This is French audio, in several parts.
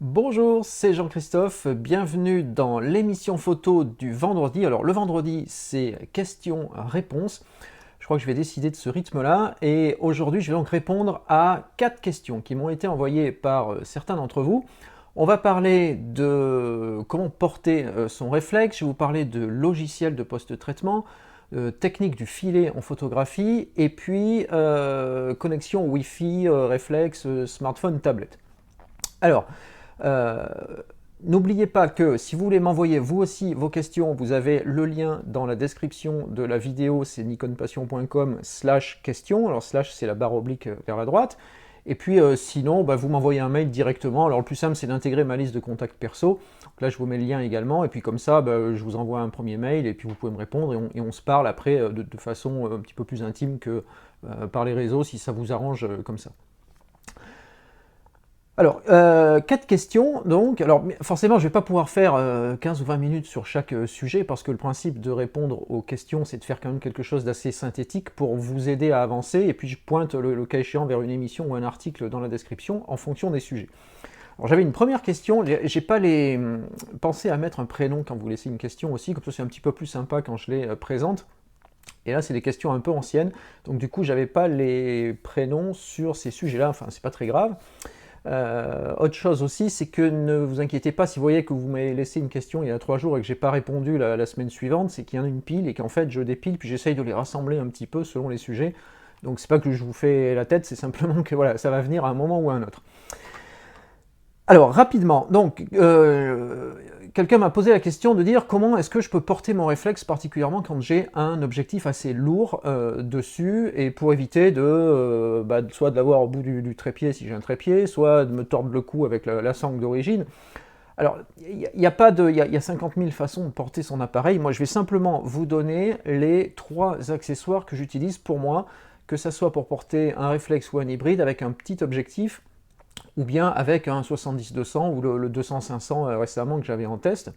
Bonjour, c'est Jean-Christophe, bienvenue dans l'émission photo du vendredi. Alors le vendredi, c'est questions-réponses. Je crois que je vais décider de ce rythme-là. Et aujourd'hui, je vais donc répondre à 4 questions qui m'ont été envoyées par certains d'entre vous. On va parler de comment porter son réflexe, je vais vous parler de logiciels de post-traitement, technique du filet en photographie, et puis connexion Wi-Fi, réflexe, smartphone, tablette. Alors, euh, n'oubliez pas que si vous voulez m'envoyer vous aussi vos questions, vous avez le lien dans la description de la vidéo, c'est nikonpassion.com/question. Alors slash c'est la barre oblique vers la droite. Et puis sinon, vous m'envoyez un mail directement. Alors le plus simple c'est d'intégrer ma liste de contacts perso. Donc là je vous mets le lien également. Et puis comme ça, je vous envoie un premier mail et puis vous pouvez me répondre et on se parle après de façon un petit peu plus intime que par les réseaux si ça vous arrange comme ça. Alors, 4 questions, donc. Alors, forcément, je ne vais pas pouvoir faire 15 ou 20 minutes sur chaque sujet, parce que le principe de répondre aux questions, c'est de faire quand même quelque chose d'assez synthétique pour vous aider à avancer, et puis je pointe le cas échéant vers une émission ou un article dans la description en fonction des sujets. Alors, j'avais une première question, j'ai pas pensé à mettre un prénom quand vous laissez une question aussi, comme ça c'est un petit peu plus sympa quand je les présente. Et là, c'est des questions un peu anciennes, donc du coup, j'avais pas les prénoms sur ces sujets-là, enfin, c'est pas très grave. Autre chose aussi, c'est que ne vous inquiétez pas si vous voyez que vous m'avez laissé une question il y a 3 jours et que j'ai pas répondu la semaine suivante, c'est qu'il y en a une pile et qu'en fait je dépile puis j'essaye de les rassembler un petit peu selon les sujets. Donc c'est pas que je vous fais la tête, c'est simplement que voilà, ça va venir à un moment ou à un autre. Alors rapidement, donc quelqu'un m'a posé la question de dire comment est-ce que je peux porter mon réflexe particulièrement quand j'ai un objectif assez lourd dessus et pour éviter soit de l'avoir au bout du trépied si j'ai un trépied, soit de me tordre le cou avec la sangle d'origine. Alors, il y a 50 000 façons de porter son appareil. Moi, je vais simplement vous donner les 3 accessoires que j'utilise pour moi, que ça soit pour porter un réflexe ou un hybride avec un petit objectif, ou bien avec un 70-200 ou le 200-500 récemment que j'avais en test.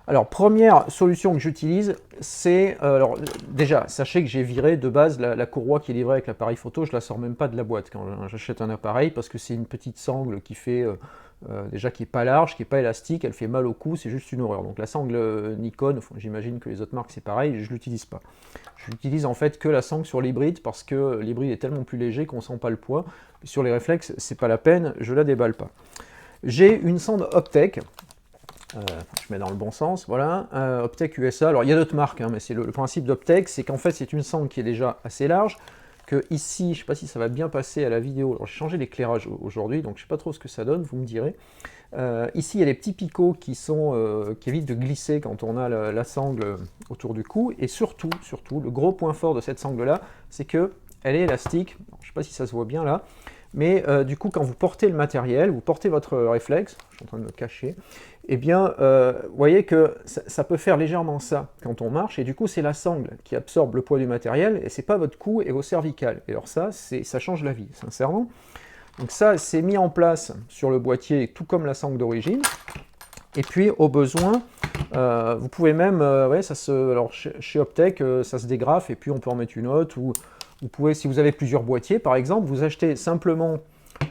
Alors, première solution que j'utilise, c'est... alors, déjà, sachez que j'ai viré de base la courroie qui est livrée avec l'appareil photo, je ne la sors même pas de la boîte quand j'achète un appareil, parce que c'est une petite sangle qui fait... déjà qui n'est pas large, qui n'est pas élastique, elle fait mal au cou, c'est juste une horreur. Donc la sangle Nikon, enfin, j'imagine que les autres marques c'est pareil, je ne l'utilise pas. Je n'utilise en fait que la sangle sur l'hybride, parce que l'hybride est tellement plus léger qu'on ne sent pas le poids. Sur les réflexes, c'est pas la peine, je la déballe pas. J'ai une sonde Optec, je mets dans le bon sens, voilà, Optec USA. Alors il y a d'autres marques, mais c'est le principe d'Optec, c'est qu'en fait c'est une sonde qui est déjà assez large, que ici, je ne sais pas si ça va bien passer à la vidéo, alors j'ai changé l'éclairage aujourd'hui, donc je ne sais pas trop ce que ça donne, vous me direz. Ici, il y a les petits picots qui évitent de glisser quand on a la sangle autour du cou, et surtout, le gros point fort de cette sangle-là, c'est qu'elle est élastique, je ne sais pas si ça se voit bien là, mais du coup, quand vous portez le matériel, vous portez votre réflexe, je suis en train de me cacher, eh bien, vous voyez que ça peut faire légèrement ça quand on marche, et du coup, c'est la sangle qui absorbe le poids du matériel, et c'est pas votre cou et vos cervicales. Et alors ça change la vie, sincèrement. Donc ça, c'est mis en place sur le boîtier, tout comme la sangle d'origine. Et puis, au besoin, vous pouvez même, alors chez Optec, ça se dégrafe, et puis on peut en mettre une autre, ou vous pouvez, si vous avez plusieurs boîtiers, par exemple, vous achetez simplement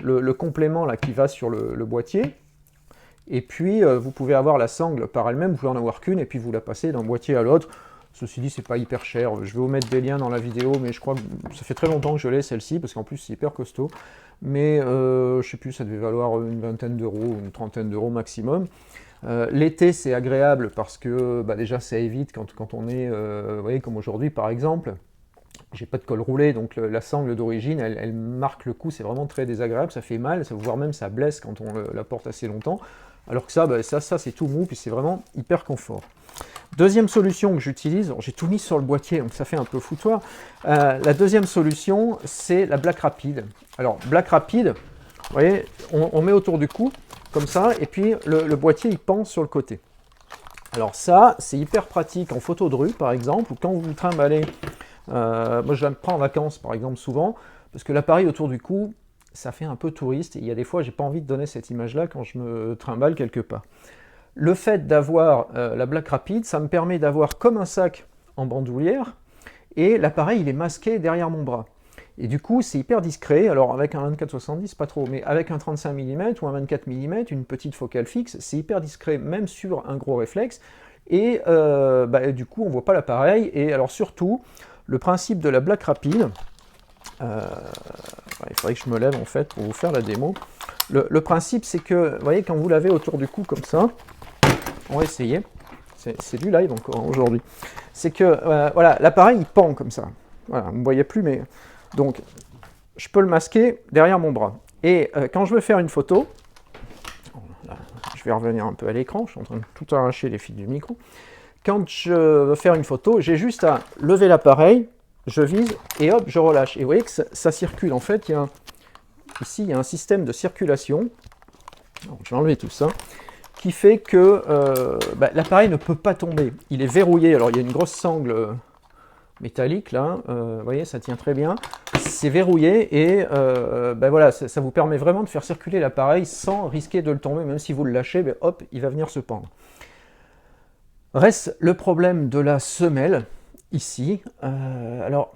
le complément là, qui va sur le boîtier, et puis vous pouvez avoir la sangle par elle-même, vous pouvez en avoir qu'une, et puis vous la passez d'un boîtier à l'autre. Ceci dit, c'est pas hyper cher. Je vais vous mettre des liens dans la vidéo, mais je crois que ça fait très longtemps que je l'ai celle-ci, parce qu'en plus c'est hyper costaud. Mais je sais plus, ça devait valoir une vingtaine d'euros, une trentaine d'euros maximum. L'été, c'est agréable parce que déjà ça évite quand on est, vous voyez, comme aujourd'hui par exemple. J'ai pas de col roulé, donc la sangle d'origine, elle marque le cou, c'est vraiment très désagréable, ça fait mal, voire même ça blesse quand on la porte assez longtemps. Alors que ça c'est tout mou, puis c'est vraiment hyper confort. Deuxième solution que j'utilise, j'ai tout mis sur le boîtier, donc ça fait un peu foutoir. La deuxième solution, c'est la Black Rapid. Alors, Black Rapid, vous voyez, on met autour du cou, comme ça, et puis le boîtier, il pend sur le côté. Alors ça, c'est hyper pratique en photo de rue, par exemple, ou quand vous vous trimballez. Moi, je la prends en vacances, par exemple, souvent, parce que l'appareil autour du cou, ça fait un peu touriste, et il y a des fois, j'ai pas envie de donner cette image-là quand je me trimballe quelque part. Le fait d'avoir la Black Rapid, ça me permet d'avoir comme un sac en bandoulière, et l'appareil il est masqué derrière mon bras. Et du coup, c'est hyper discret. Alors, avec un 24-70, pas trop, mais avec un 35 mm ou un 24 mm, une petite focale fixe, c'est hyper discret, même sur un gros réflexe. Et du coup, on voit pas l'appareil. Et alors, surtout, le principe de la Black Rapid, il faudrait que je me lève en fait pour vous faire la démo. Le principe, c'est que, vous voyez, quand vous l'avez autour du cou comme ça, on va essayer. C'est du live encore aujourd'hui. C'est que, voilà, l'appareil, il pend comme ça. Voilà, vous ne me voyez plus, mais... Donc, je peux le masquer derrière mon bras. Et quand je veux faire une photo, là, je vais revenir un peu à l'écran, je suis en train de tout arracher les fils du micro. Quand je veux faire une photo, j'ai juste à lever l'appareil, je vise, et hop, je relâche. Et vous voyez que ça circule. En fait, ici, il y a un système de circulation. Donc, je vais enlever tout ça, qui fait que l'appareil ne peut pas tomber. Il est verrouillé. Alors, il y a une grosse sangle métallique là, vous voyez, ça tient très bien. C'est verrouillé et voilà, ça vous permet vraiment de faire circuler l'appareil sans risquer de le tomber, même si vous le lâchez, hop, il va venir se pendre. Reste le problème de la semelle, ici. Alors,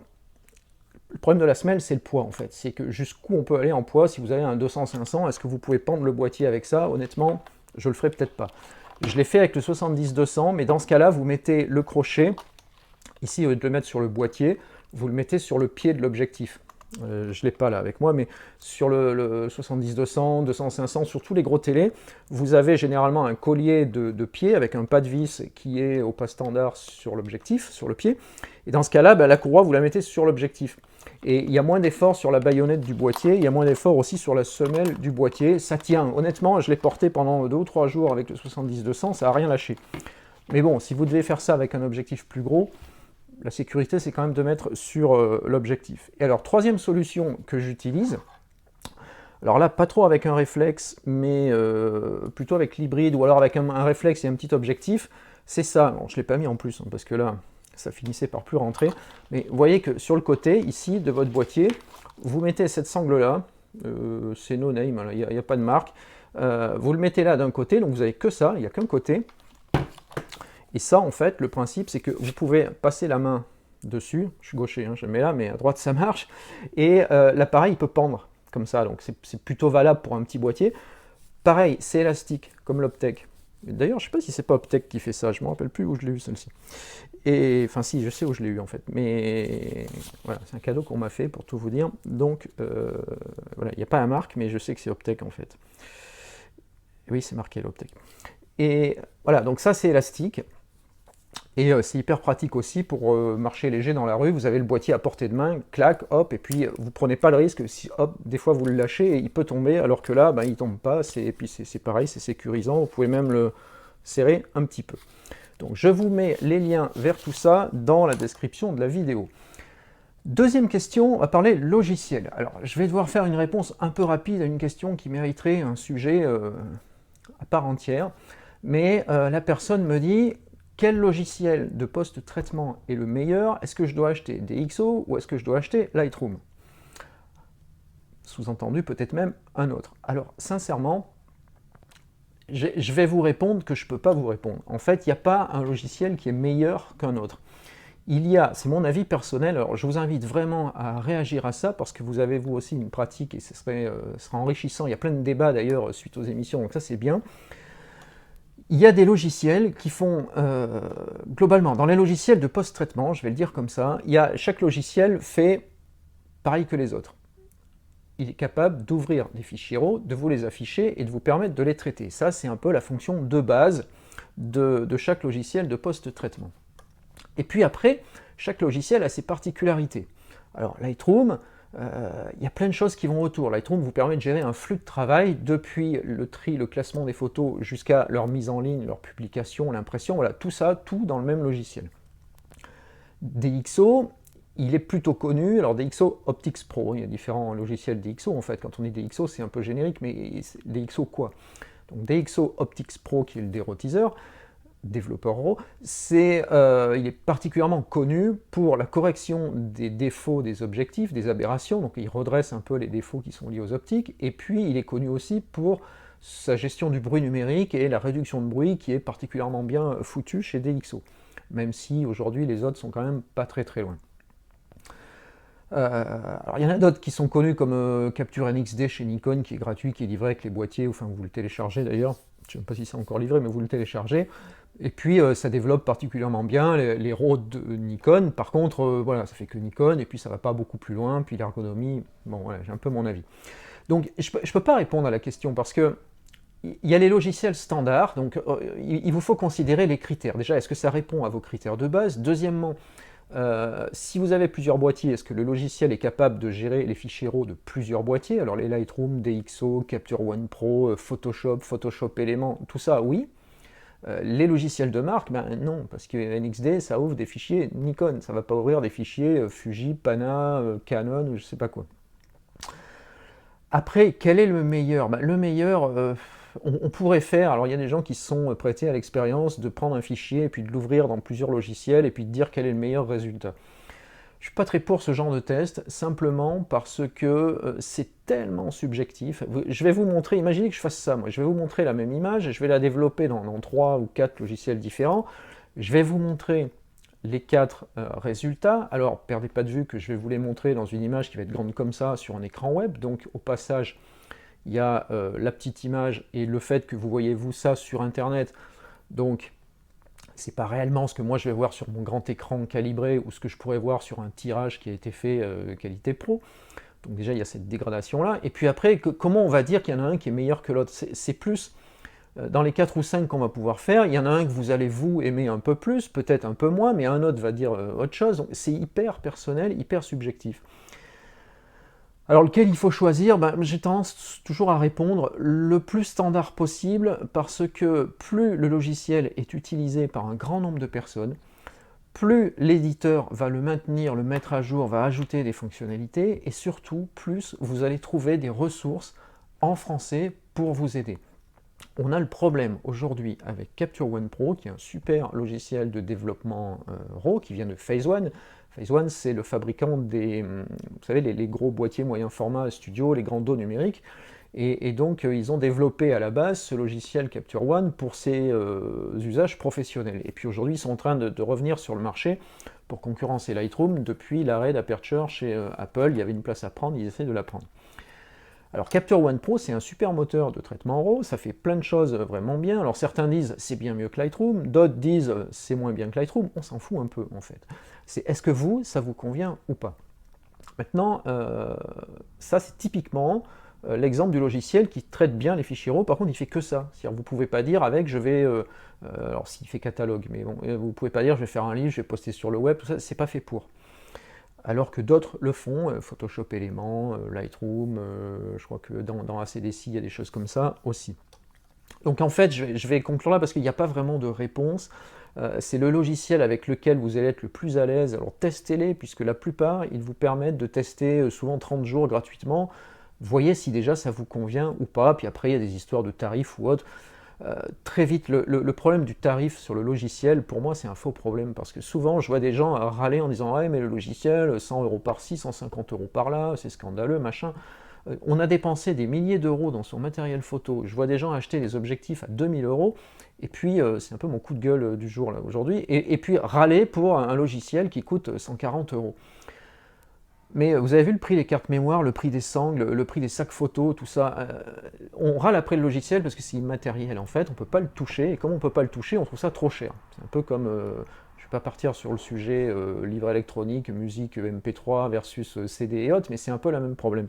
le problème de la semelle, c'est le poids en fait. C'est que jusqu'où on peut aller en poids si vous avez un 200-500, est-ce que vous pouvez pendre le boîtier avec ça? Honnêtement, je le ferai peut-être pas. Je l'ai fait avec le 70-200, mais dans ce cas-là, vous mettez le crochet. Ici, au lieu de le mettre sur le boîtier, vous le mettez sur le pied de l'objectif. Je ne l'ai pas là avec moi, mais sur le 70-200, 200-500, sur tous les gros télés, vous avez généralement un collier de pied avec un pas de vis qui est au pas standard sur l'objectif, sur le pied. Et dans ce cas-là, la courroie, vous la mettez sur l'objectif. Et il y a moins d'effort sur la baïonnette du boîtier, il y a moins d'effort aussi sur la semelle du boîtier. Ça tient. Honnêtement, je l'ai porté pendant 2 ou 3 jours avec le 70-200, ça n'a rien lâché. Mais bon, si vous devez faire ça avec un objectif plus gros, la sécurité, c'est quand même de mettre sur l'objectif. Et alors, troisième solution que j'utilise, alors là, pas trop avec un réflexe, mais plutôt avec l'hybride, ou alors avec un réflexe et un petit objectif, c'est ça. Bon, je ne l'ai pas mis en plus, hein, parce que là, ça finissait par plus rentrer. Mais vous voyez que sur le côté, ici, de votre boîtier, vous mettez cette sangle-là, c'est no name, il n'y a pas de marque, vous le mettez là d'un côté, donc vous n'avez que ça, il n'y a qu'un côté. Et ça, en fait, le principe, c'est que vous pouvez passer la main dessus. Je suis gaucher, hein, je le mets là, mais à droite, ça marche. Et l'appareil, il peut pendre comme ça. Donc, c'est plutôt valable pour un petit boîtier. Pareil, c'est élastique, comme l'Optec. D'ailleurs, je ne sais pas si c'est pas Optec qui fait ça. Je ne me rappelle plus où je l'ai eu, celle-ci. Et, enfin, si, je sais où je l'ai eu, en fait. Mais voilà, c'est un cadeau qu'on m'a fait, pour tout vous dire. Donc, voilà, il n'y a pas la marque, mais je sais que c'est Optec, en fait. Et oui, c'est marqué l'Optec. Et voilà, donc ça, c'est élastique. Et c'est hyper pratique aussi pour marcher léger dans la rue. Vous avez le boîtier à portée de main, clac, hop, et puis vous ne prenez pas le risque. Si, hop, des fois vous le lâchez et il peut tomber, alors que là, il ne tombe pas. Et puis c'est pareil, c'est sécurisant. Vous pouvez même le serrer un petit peu. Donc je vous mets les liens vers tout ça dans la description de la vidéo. Deuxième question, on va parler logiciel. Alors je vais devoir faire une réponse un peu rapide à une question qui mériterait un sujet à part entière. Mais la personne me dit: quel logiciel de post-traitement est le meilleur? Est-ce que je dois acheter DxO ou est-ce que je dois acheter Lightroom? Sous-entendu, peut-être même un autre. Alors, sincèrement, je vais vous répondre que je ne peux pas vous répondre. En fait, il n'y a pas un logiciel qui est meilleur qu'un autre. Il y a, c'est mon avis personnel, alors je vous invite vraiment à réagir à ça, parce que vous avez vous aussi une pratique et ce sera enrichissant. Il y a plein de débats d'ailleurs suite aux émissions, donc ça c'est bien. Il y a des logiciels qui font, globalement, dans les logiciels de post-traitement, je vais le dire comme ça, chaque logiciel fait pareil que les autres. Il est capable d'ouvrir des fichiers RAW, de vous les afficher et de vous permettre de les traiter. Ça, c'est un peu la fonction de base de chaque logiciel de post-traitement. Et puis après, chaque logiciel a ses particularités. Alors Lightroom, il y a plein de choses qui vont autour. Lightroom vous permet de gérer un flux de travail depuis le tri, le classement des photos jusqu'à leur mise en ligne, leur publication, l'impression, voilà, tout ça, tout dans le même logiciel. DxO, il est plutôt connu. Alors DxO Optics Pro, il y a différents logiciels DxO en fait. Quand on dit DxO, c'est un peu générique, mais DxO quoi? Donc DxO Optics Pro qui est le dérotiseur, développeur RAW, il est particulièrement connu pour la correction des défauts des objectifs, des aberrations, donc il redresse un peu les défauts qui sont liés aux optiques, et puis il est connu aussi pour sa gestion du bruit numérique et la réduction de bruit qui est particulièrement bien foutue chez DxO, même si aujourd'hui les autres sont quand même pas très très loin. Alors il y en a d'autres qui sont connus comme Capture NXD chez Nikon, qui est gratuit, qui est livré avec les boîtiers, enfin vous le téléchargez d'ailleurs, je ne sais pas si c'est encore livré, mais vous le téléchargez. Et puis ça développe particulièrement bien les RAW de Nikon. Par contre, voilà, ça fait que Nikon, et puis ça va pas beaucoup plus loin, puis l'ergonomie, bon voilà, j'ai un peu mon avis. Donc je peux pas répondre à la question parce que il y a les logiciels standards, donc il vous faut considérer les critères. Déjà, est-ce que ça répond à vos critères de base? Deuxièmement, si vous avez plusieurs boîtiers, est-ce que le logiciel est capable de gérer les fichiers RAW de plusieurs boîtiers? Alors les Lightroom, DxO, Capture One Pro, Photoshop, Photoshop Element, tout ça, oui. Les logiciels de marque, ben non, parce que NXD, ça ouvre des fichiers Nikon, ça ne va pas ouvrir des fichiers Fuji, Pana, Canon, ou je sais pas quoi. Après, quel est le meilleur? Ben, le meilleur, on pourrait faire, alors il y a des gens qui se sont prêtés à l'expérience de prendre un fichier et puis de l'ouvrir dans plusieurs logiciels et puis de dire quel est le meilleur résultat. Je ne suis pas très pour ce genre de test, simplement parce que c'est tellement subjectif. Je vais vous montrer, imaginez que je fasse ça, moi, je vais vous montrer la même image, je vais la développer dans 3 ou 4 logiciels différents, je vais vous montrer les 4 résultats. Alors, perdez pas de vue que je vais vous les montrer dans une image qui va être grande comme ça sur un écran web, donc au passage, il y a la petite image et le fait que vous voyez vous ça sur internet, donc c'est pas réellement ce que moi je vais voir sur mon grand écran calibré ou ce que je pourrais voir sur un tirage qui a été fait qualité pro. Donc déjà il y a cette dégradation là. Et puis après, comment on va dire qu'il y en a un qui est meilleur que l'autre? C'est plus dans les 4 ou 5 qu'on va pouvoir faire, il y en a un que vous allez vous aimer un peu plus, peut-être un peu moins, mais un autre va dire autre chose. Donc c'est hyper personnel, hyper subjectif. Alors lequel il faut choisir? Ben, j'ai tendance toujours à répondre le plus standard possible parce que plus le logiciel est utilisé par un grand nombre de personnes, plus l'éditeur va le maintenir, le mettre à jour, va ajouter des fonctionnalités et surtout plus vous allez trouver des ressources en français pour vous aider. On a le problème aujourd'hui avec Capture One Pro, qui est un super logiciel de développement RAW qui vient de Phase One. Phase One, c'est le fabricant des, vous savez, les gros boîtiers moyen format studio, les grands dos numériques. Et donc, ils ont développé à la base ce logiciel Capture One pour ses usages professionnels. Et puis aujourd'hui, ils sont en train de revenir sur le marché pour concurrencer Lightroom. Depuis l'arrêt d'Aperture chez Apple, il y avait une place à prendre, ils essaient de la prendre. Alors Capture One Pro, c'est un super moteur de traitement RAW, ça fait plein de choses vraiment bien. Alors certains disent c'est bien mieux que Lightroom, d'autres disent c'est moins bien que Lightroom, on s'en fout un peu en fait. C'est est-ce que ça vous convient ou pas? Maintenant, ça c'est typiquement l'exemple du logiciel qui traite bien les fichiers RAW, par contre il fait que ça. C'est-à-dire vous ne pouvez pas dire avec je vais, alors s'il fait catalogue, mais bon, vous ne pouvez pas dire je vais faire un livre, je vais poster sur le web, tout ça, c'est pas fait pour. Alors que d'autres le font, Photoshop Element, Lightroom, je crois que dans ACDC il y a des choses comme ça aussi. Donc en fait, je vais conclure là parce qu'il n'y a pas vraiment de réponse. C'est le logiciel avec lequel vous allez être le plus à l'aise. Alors testez-les, puisque la plupart, ils vous permettent de tester souvent 30 jours gratuitement. Voyez si déjà ça vous convient ou pas, puis après il y a des histoires de tarifs ou autres. Très vite, le problème du tarif sur le logiciel, pour moi, c'est un faux problème, parce que souvent, je vois des gens râler en disant « Ouais, mais le logiciel, 100 € par-ci, 150 € par-là, c'est scandaleux, machin. » On a dépensé des milliers d'euros dans son matériel photo. Je vois des gens acheter des objectifs à 2000 €, et puis, c'est un peu mon coup de gueule du jour, là, aujourd'hui, et puis râler pour un logiciel qui coûte 140 €. Mais vous avez vu le prix des cartes mémoire, le prix des sangles, le prix des sacs photos, tout ça. On râle après le logiciel parce que c'est immatériel en fait, on ne peut pas le toucher, et comme on ne peut pas le toucher, on trouve ça trop cher. C'est un peu comme, je ne vais pas partir sur le sujet livre électronique, musique MP3 versus CD et autres, mais c'est un peu le même problème.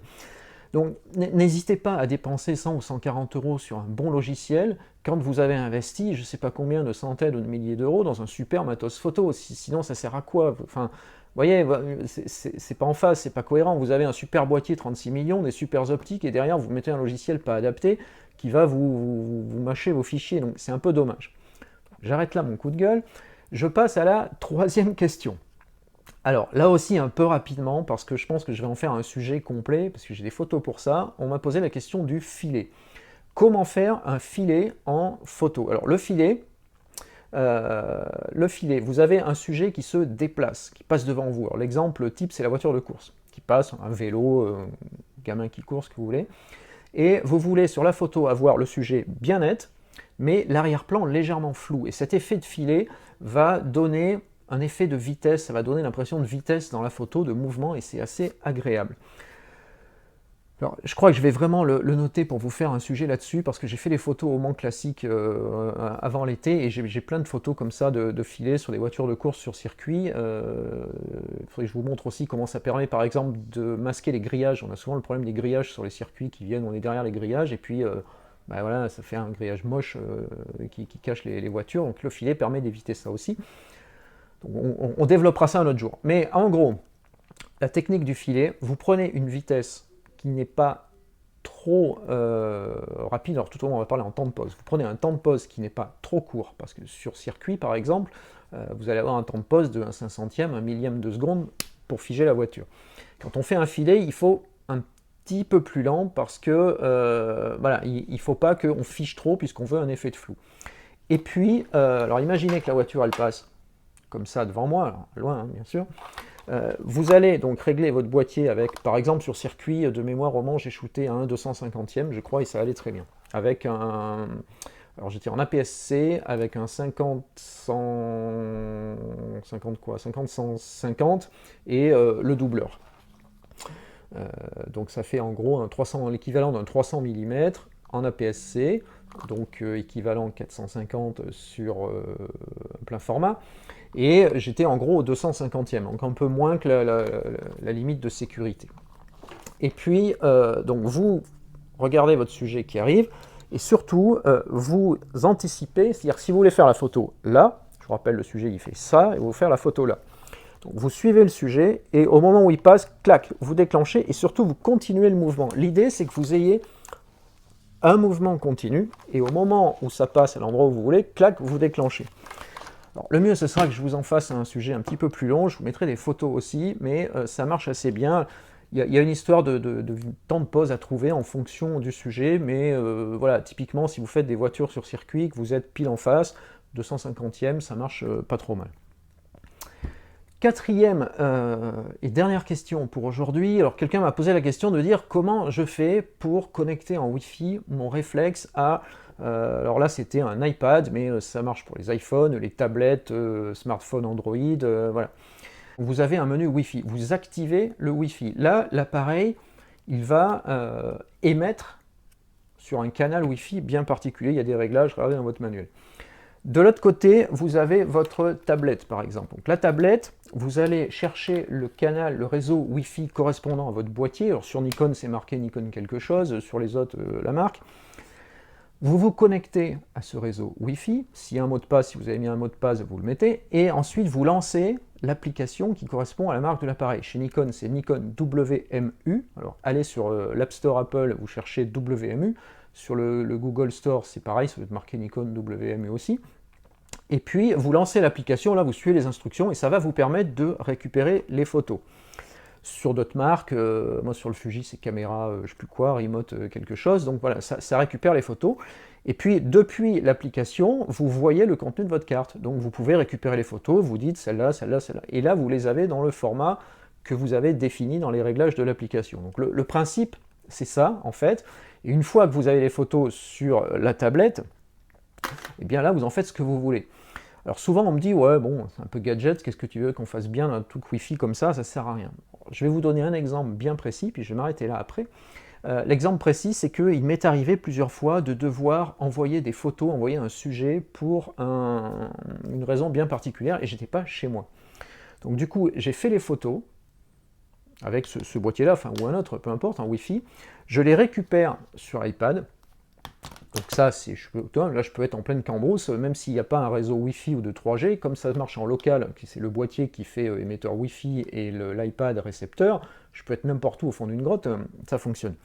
Donc n'hésitez pas à dépenser 100 ou 140 € sur un bon logiciel quand vous avez investi je ne sais pas combien de centaines ou de milliers d'euros dans un super matos photo. Sinon ça sert à quoi? Enfin, vous voyez, c'est pas en face, c'est pas cohérent. Vous avez un super boîtier 36 millions, des super optiques, et derrière vous mettez un logiciel pas adapté qui va vous mâcher vos fichiers. Donc c'est un peu dommage. J'arrête là mon coup de gueule. Je passe à la troisième question. Alors là aussi un peu rapidement, parce que je pense que je vais en faire un sujet complet, parce que j'ai des photos pour ça. On m'a posé la question du filet. Comment faire un filet en photo? Alors le filet, vous avez un sujet qui se déplace, qui passe devant vous. Alors l'exemple type, c'est la voiture de course, qui passe, un vélo, un gamin qui court, ce que vous voulez. Et vous voulez sur la photo avoir le sujet bien net, mais l'arrière-plan légèrement flou. Et cet effet de filet va donner un effet de vitesse, ça va donner l'impression de vitesse dans la photo, de mouvement, et c'est assez agréable. Alors, je crois que je vais vraiment le noter pour vous faire un sujet là-dessus, parce que j'ai fait les photos au Mans classique avant l'été, et j'ai plein de photos comme ça de filets sur des voitures de course sur circuit. Il faudrait que je vous montre aussi comment ça permet par exemple de masquer les grillages. On a souvent le problème des grillages sur les circuits qui viennent, on est derrière les grillages, et puis bah voilà, ça fait un grillage moche qui cache les voitures, donc le filet permet d'éviter ça aussi. Donc on développera ça un autre jour. Mais en gros, la technique du filet, vous prenez une vitesse qui n'est pas trop rapide, alors tout au long on va parler en temps de pause. Vous prenez un temps de pause qui n'est pas trop court, parce que sur circuit par exemple, vous allez avoir un temps de pause de 1/500e, 1/1000e de seconde pour figer la voiture. Quand on fait un filet, il faut un petit peu plus lent, parce que voilà, il ne faut pas qu'on fige trop, puisqu'on veut un effet de flou. Et puis, alors imaginez que la voiture elle passe comme ça devant moi, alors, loin hein, bien sûr. Vous allez donc régler votre boîtier avec, par exemple sur circuit de mémoire au Mans, j'ai shooté à 1/250e, je crois, et ça allait très bien. Avec un, alors j'étais en APS-C avec un 50-150 et le doubleur. Donc ça fait en gros l'équivalent d'un 300 mm en APS-C, donc équivalent 450 sur plein format. Et j'étais en gros au 250e, donc un peu moins que la limite de sécurité. Et puis, donc vous regardez votre sujet qui arrive, et surtout, vous anticipez, c'est-à-dire si vous voulez faire la photo là, je vous rappelle, le sujet il fait ça, et vous faire la photo là. Donc vous suivez le sujet, et au moment où il passe, clac, vous déclenchez, et surtout vous continuez le mouvement. L'idée c'est que vous ayez un mouvement continu, et au moment où ça passe à l'endroit où vous voulez, clac, vous déclenchez. Alors, le mieux, ce sera que je vous en fasse un sujet un petit peu plus long, je vous mettrai des photos aussi, mais ça marche assez bien. Il y a une histoire de temps de pause à trouver en fonction du sujet, mais voilà, typiquement, si vous faites des voitures sur circuit, que vous êtes pile en face, 250e, ça marche pas trop mal. Quatrième et dernière question pour aujourd'hui. Alors quelqu'un m'a posé la question de dire comment je fais pour connecter en Wi-Fi mon réflexe à... alors là c'était un iPad, mais ça marche pour les iPhones, les tablettes, smartphones Android, voilà. Vous avez un menu Wi-Fi, vous activez le Wi-Fi. Là, l'appareil, il va émettre sur un canal Wi-Fi bien particulier. Il y a des réglages, regardez dans votre manuel. De l'autre côté, vous avez votre tablette, par exemple. Donc la tablette, vous allez chercher le canal, le réseau Wi-Fi correspondant à votre boîtier. Alors sur Nikon, c'est marqué Nikon quelque chose, sur les autres, la marque. Vous vous connectez à ce réseau Wi-Fi. S'il y a un mot de passe, si vous avez mis un mot de passe, vous le mettez. Et ensuite, vous lancez l'application qui correspond à la marque de l'appareil. Chez Nikon, c'est Nikon WMU. Alors allez sur l'App Store Apple, vous cherchez WMU. Sur le Google Store, c'est pareil, ça va être marqué Nikon WMU aussi. Et puis, vous lancez l'application, là, vous suivez les instructions, et ça va vous permettre de récupérer les photos. Sur d'autres marques, moi sur le Fuji, c'est caméra, je ne sais plus quoi, remote quelque chose, donc voilà, ça récupère les photos. Et puis, depuis l'application, vous voyez le contenu de votre carte. Donc, vous pouvez récupérer les photos, vous dites celle-là, celle-là, celle-là. Et là, vous les avez dans le format que vous avez défini dans les réglages de l'application. Donc, le principe, c'est ça, en fait. Et une fois que vous avez les photos sur la tablette, et bien là, vous en faites ce que vous voulez. Alors souvent, on me dit, ouais, bon, c'est un peu gadget, qu'est-ce que tu veux qu'on fasse bien un truc Wi-Fi comme ça sert à rien. Je vais vous donner un exemple bien précis, puis je vais m'arrêter là après. L'exemple précis, c'est qu'il m'est arrivé plusieurs fois de devoir envoyer des photos, envoyer un sujet pour une raison bien particulière, et j'étais pas chez moi. Donc du coup, j'ai fait les photos, avec ce boîtier-là, enfin, ou un autre, peu importe, en Wi-Fi, je les récupère sur iPad. Donc ça, là je peux être en pleine cambrousse, même s'il n'y a pas un réseau Wi-Fi ou de 3G, comme ça marche en local, c'est le boîtier qui fait émetteur Wi-Fi et l'iPad récepteur, je peux être n'importe où au fond d'une grotte, ça fonctionne.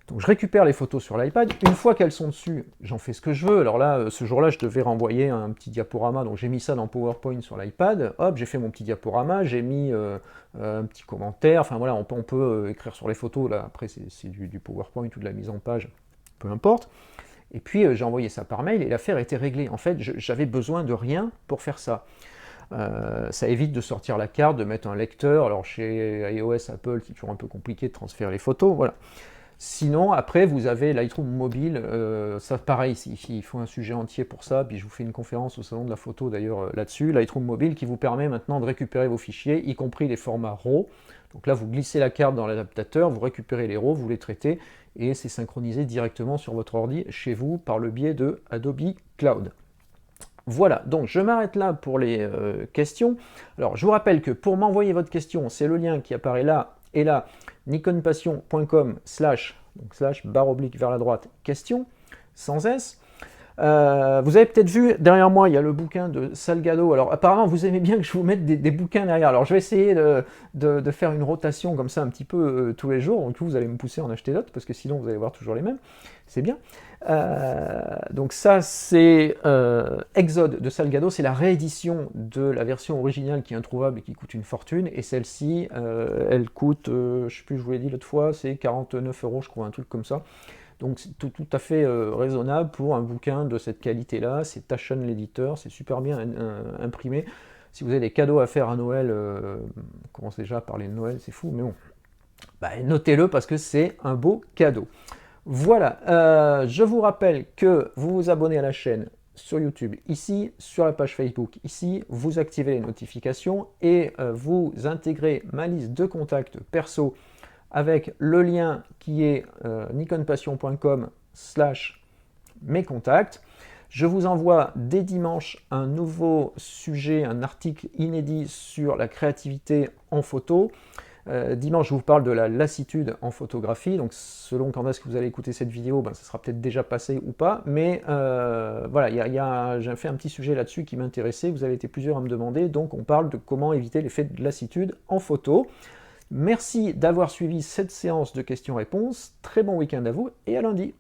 Donc je récupère les photos sur l'iPad, une fois qu'elles sont dessus, j'en fais ce que je veux. Alors là, ce jour-là, je devais renvoyer un petit diaporama, donc j'ai mis ça dans PowerPoint sur l'iPad, hop, j'ai fait mon petit diaporama, j'ai mis un petit commentaire, enfin voilà, on peut écrire sur les photos, là après c'est du PowerPoint ou de la mise en page, peu importe. Et puis j'ai envoyé ça par mail et l'affaire était réglée. En fait, j'avais besoin de rien pour faire ça. Ça évite de sortir la carte, de mettre un lecteur. Alors chez iOS, Apple, c'est toujours un peu compliqué de transférer les photos. Voilà. Sinon, après, vous avez Lightroom mobile, ça pareil, il faut un sujet entier pour ça, puis je vous fais une conférence au salon de la photo d'ailleurs là-dessus, Lightroom mobile qui vous permet maintenant de récupérer vos fichiers, y compris les formats RAW. Donc là, vous glissez la carte dans l'adaptateur, vous récupérez les RAW, vous les traitez, et c'est synchronisé directement sur votre ordi chez vous par le biais de Adobe Cloud. Voilà, donc je m'arrête là pour les questions. Alors, je vous rappelle que pour m'envoyer votre question, c'est le lien qui apparaît là et là, nikonpassion.com / barre oblique vers la droite, question, sans S. Vous avez peut-être vu, derrière moi, il y a le bouquin de Salgado. Alors, apparemment, vous aimez bien que je vous mette des bouquins derrière. Alors, je vais essayer de faire une rotation comme ça un petit peu tous les jours. Donc, vous allez me pousser à en acheter d'autres, parce que sinon, vous allez voir toujours les mêmes. C'est bien. Donc ça, c'est Exode de Salgado. C'est la réédition de la version originale qui est introuvable et qui coûte une fortune. Et celle-ci, elle coûte, je ne sais plus, je vous l'ai dit l'autre fois, c'est 49 €, je crois, un truc comme ça. Donc c'est tout à fait raisonnable pour un bouquin de cette qualité-là. C'est Taschen l'éditeur, c'est super bien imprimé. Si vous avez des cadeaux à faire à Noël, on commence déjà à parler de Noël, c'est fou, mais bon, bah, notez-le parce que c'est un beau cadeau. Voilà, je vous rappelle que vous vous abonnez à la chaîne sur YouTube, ici, sur la page Facebook, ici, vous activez les notifications et vous intégrez ma liste de contacts perso avec le lien qui est nikonpassion.com / mes contacts. Je vous envoie dès dimanche un nouveau sujet, un article inédit sur la créativité en photo. Dimanche, je vous parle de la lassitude en photographie. Donc, selon quand est-ce que vous allez écouter cette vidéo, ça sera peut-être déjà passé ou pas. Mais voilà, j'ai fait un petit sujet là-dessus qui m'intéressait. Vous avez été plusieurs à me demander. Donc, on parle de comment éviter l'effet de lassitude en photo. Merci d'avoir suivi cette séance de questions-réponses. Très bon week-end à vous et à lundi.